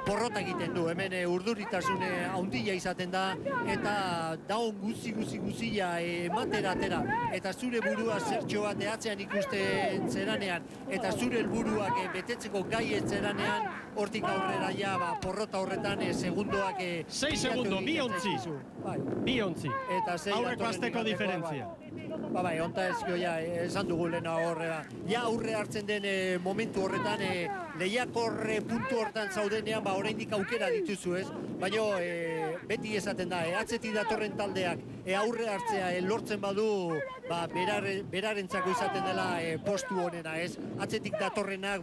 porrota egiten du, hemen urduritasun handia izaten da, eta daun guzia ematera atera, eta zure burua zertxo bat atzean ikusten zeranean, eta zure helburuak betetzeko gai zeranean, hortik aurrera ja, porrota horretan segundoak... 6 segundo, bi ontzi. Aurreko azteko diferentzia. Bai, onta ezkio ja, esan dugu lehena horrela. Ja aurre hartzen den momentu horretan, lehiakor puntu hortan zaudenean, oraindik aukera dituzu ez, baina beti esaten da, atzetik datorren taldeak aurre hartzea lortzen badu, berarentzako izaten dela postu honena ez, atzetik datorrenak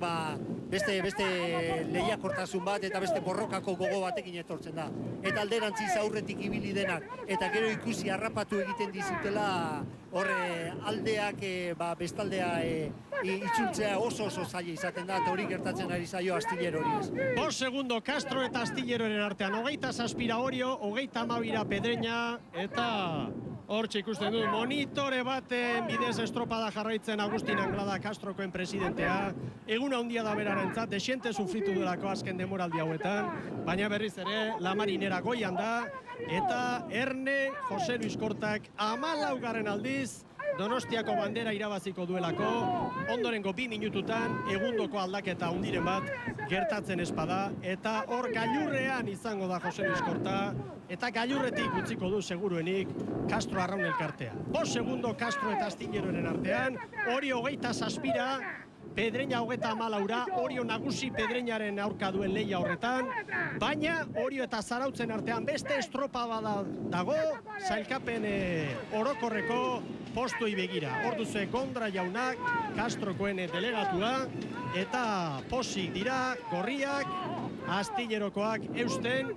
beste lehiakortasun bat eta beste borrokako gogo batekin etortzen da. Eta alderantziz aurretik ibili denak, eta gero ikusi harrapatu egiten dizutela horre aldeak bestaldea itzultzea oso zaila izaten da, eta hori gertatzen ari zaio Astillero hori ez. 5 segundo Castro eta Astilleroren artean, 27 Orio, 32 Pedreña, eta hortxe ikusten du, monitore baten bidez estropada jarraitzen Agustin Anglada Castrokoen presidentea. Egun handia da berarentzat, desiente sufritu delako azken demoraldi hauetan, baina berriz ere, la marinera goian da, eta Erne Jose Luis Kortak 14. aldiz, Donostiako bandera irabaziko duelako, ondorengo 2 minututan, egundoko aldaketa hundiren bat gertatzen espada, eta hor gailurrean izango da Jose Luis Korta, eta gailurretik utziko du seguruenik Castro Arraun elkartea. 5 segundo Castro eta Astilleroren artean, Orio 27, Pedreña 34, Orio nagusi Pedreñaren aurka duen lehia horretan, baina Orio eta Zarautzen artean beste estropa dago, sailkapen orokorreko postuei begira. Orduzue Gondra jaunak, Castrokoen delegatua, eta posik dira, gorriak, Astillerokoak eusten,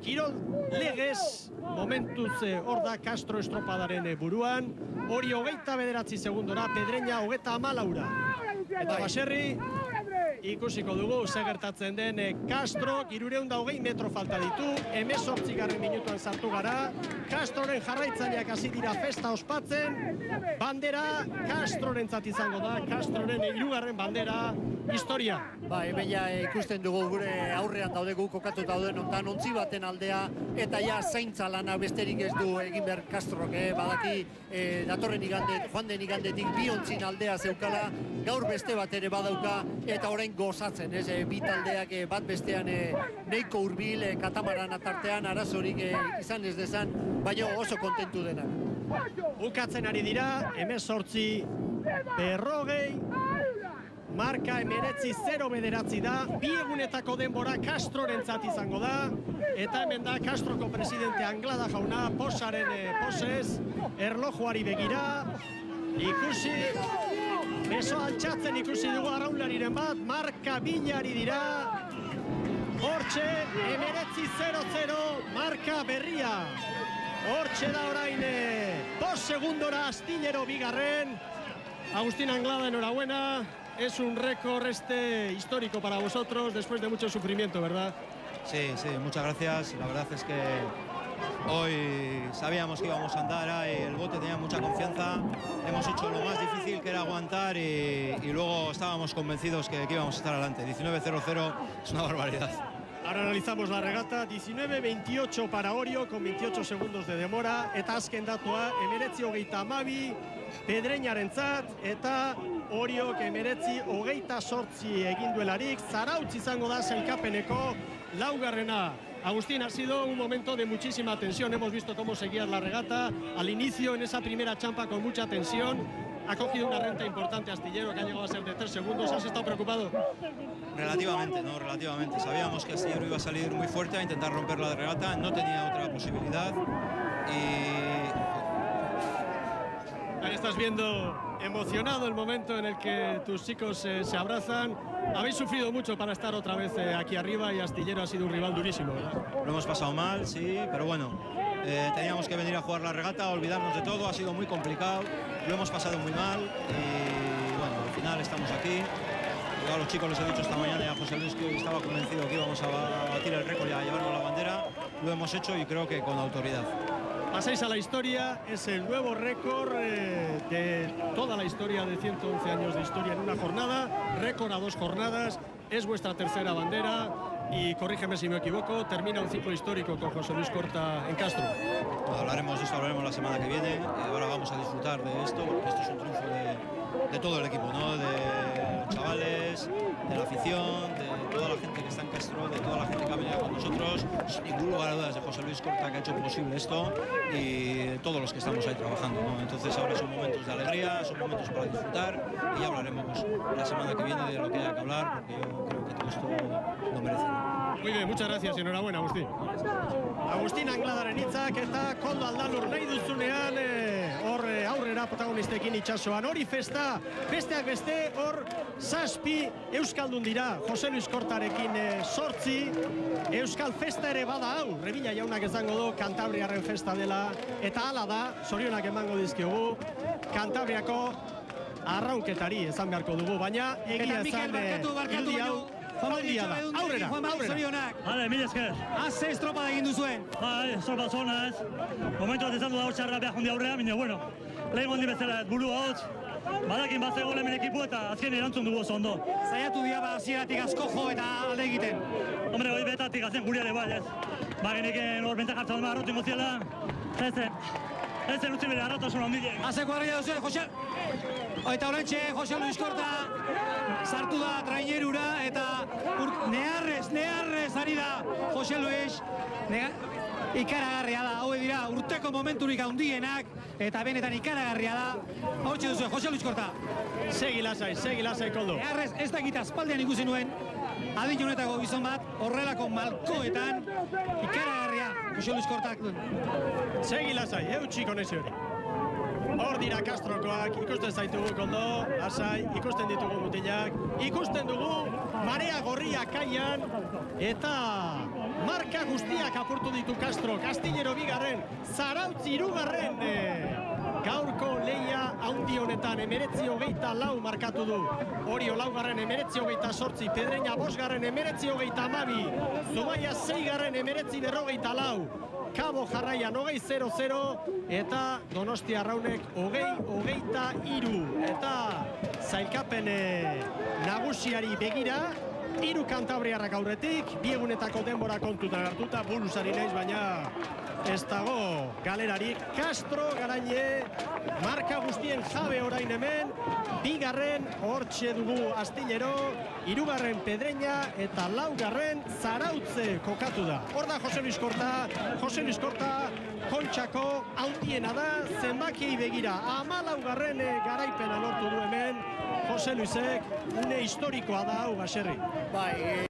kirol legez, momentuz hor da Castro estropadaren buruan, Orio 29 segundora, Pedreña 34. Eta baserri, ikusiko dugu ze gertatzen den Castro, 320 metro falta ditu, 18. minutuan sartu gara, Castroren jarraitzaileak hasi dira festa ospatzen, bandera Castrorentzat izango da, Castroren 3. bandera, historia. Hemen ja ikusten dugu gure aurrean daude gu kokatu dauden ontan ontzi baten aldea, eta ja zaintza lana besterik ez du egin behar Castrok, badaki datorren igande, joan den igandetik 2 ontzin aldea zeukala, gaur beste bat ere badauka, eta orain gozatzen, ez, bi taldeak bat bestean neiko hurbil, katamaran atartean, arazorik izan ez dezan, baina oso kontentu denak. Bukatzen ari dira, 18, 40, marka 19-0 bederatzi da, 2 egunetako denbora Castrorentzat izango da, eta hemen da Castroko presidente Anglada jauna, posez, erlojuari begira, ikusi, beso altxatzen ikusi dugu arraunlariren bat, marka bilari dira, hortxe, 19-0-0, marka berria. Hortxe da orain, 2 segundora Astillero bigarren, Agustín Anglada, enhorabuena. Es un récord histórico para vosotros después de mucho sufrimiento, ¿verdad? Sí, muchas gracias. La verdad es que hoy sabíamos que íbamos a andar ahí, el bote tenía mucha confianza. Hemos hecho lo más difícil, que era aguantar, y luego estábamos convencidos que íbamos a estar adelante. 19-0-0 es una barbaridad. Ahora analizamos la regata, 19-28 para Orio, con 28 segundos de demora, eta azken datua, 19-22 Pedreñarentzat, eta Oriok 19-28 egin duelarik, Zarautz izango da sailkapeneko laugarrena. Agustín, ha sido un momento de muchísima tensión, hemos visto cómo seguía la regata, al inicio en esa primera champa con mucha tensión, ha cogido una renta importante Astillero que ha llegado a ser de 3 segundos, ¿has estado preocupado? Relativamente, no, relativamente. Sabíamos que Astillero iba a salir muy fuerte a intentar romper la regata, no tenía otra posibilidad y... Ahí estás viendo emocionado el momento en el que tus chicos se abrazan. Habéis sufrido mucho para estar otra vez aquí arriba y Astillero ha sido un rival durísimo, ¿verdad? Lo hemos pasado mal, sí, pero bueno, teníamos que venir a jugar la regata, olvidarnos de todo, ha sido muy complicado, lo hemos pasado muy mal y bueno, al final estamos aquí. Yo a los chicos les he dicho esta mañana y a José Luis que estaba convencido que íbamos a batir el récord y a llevarnos la bandera. Lo hemos hecho y creo que con autoridad. Pasáis a la historia, es el nuevo récord de toda la historia de 111 años de historia en una jornada, récord a 2 jornadas, es vuestra tercera bandera y corrígeme si me equivoco, termina un ciclo histórico con José Luis Corta en Castro. Hablaremos de esto, hablaremos la semana que viene. Ahora vamos a disfrutar de esto, porque esto es un triunfo de todo el equipo, ¿no? De los chavales, de la afición, de toda la gente que está en Castro, de toda la gente que ha venido con nosotros, sin ningún lugar a dudas de José Luis Corta, que ha hecho posible esto, y de todos los que estamos ahí trabajando, ¿no? Entonces ahora son momentos de alegría, son momentos para disfrutar, y ya hablaremos la semana que viene de lo que haya que hablar, porque yo creo que todo esto lo merece. Muy bien, muchas gracias y enhorabuena, Agustín. Agustín Angladaren hitzak eta kondo aldalur nahi duzunean hor aurrera protagonistekin itxasoan. Hori festa, besteak beste, hor zazpi Euskaldun dira. José Luis Cortarekin 8, Euskal festa ere bada hau. Revilla jaunak izango du Kantabriarren festa dela. Eta hala da, zorionak emango dizkiogu Kantabriako arraunketari ezan beharko dugu. Baina egia ezan irudi hau. Familia da, aurrera. Vale, mil esker. Ze estropada egin duzuen. Bai, estropa zona ez. Momentu bat izan du da hor txarra behar jondi aurrea, baina, bueno, lehen gondi bezala burua hotz. Badakin bat zegoen hemen ekipu eta azken erantzun dugu oso ondo. Zaiatu dira hasieratik asko jo eta alde egiten. Hombre, hori betatik azen guriare bai, ez. Ba, geneken hor bentak hartzen arrotu ingo ziela. Ez zen utzi bere arrotasun handiek. Azeko argia duzuen, Jose... Eta horrentxe, Jose Luis Corta sartu da trainerura eta neharrez ari da Jose Luis. Ikaragarria da, hau dira urteko momenturik handienak eta benetan ikaragarria da. Hortxe duzuen, Jose Luis Corta. Segi lasai, Koldo. Neharrez ez dakit aspaldian ikusi nuen adin honetako gizon bat horrelako malkoetan ikaragarria Jose Luis Cortak. Segi lasai, eutxi konexio hori. Hor dira Castrokoak, ikusten zaitugu Koldo, lasai, ikusten ditugu mutilak, ikusten dugu marea gorria kaian, eta marka guztiak apurtu ditu Castro, Castillero 2, Zarautz 3, gaurko leia haundi honetan 19-24 markatu du. Orio 4, 19-8, Pedreña 5, 19-12, Zumaia 6, 19-54, Kabo jarraian 20-0, eta Donostia Arraunek 20-23, eta zailkapen nagusiari begira, 3 kantabriarrak aurretik, 2 egunetako denbora kontutan hartuta, bulusari naiz, baina ez dago galerarik. Castro garaile, marka guztien jabe orain hemen, 2 hortxe dugu Astillero, 3 Pedreña eta 4 Zarautze kokatu da. Hor da Jose Luis Corta, Kontxako handiena da, zenbakiei begira, 14 garaipena lortu du hemen, Jose Luisek, une historikoa da hau, Gaserri. Bai,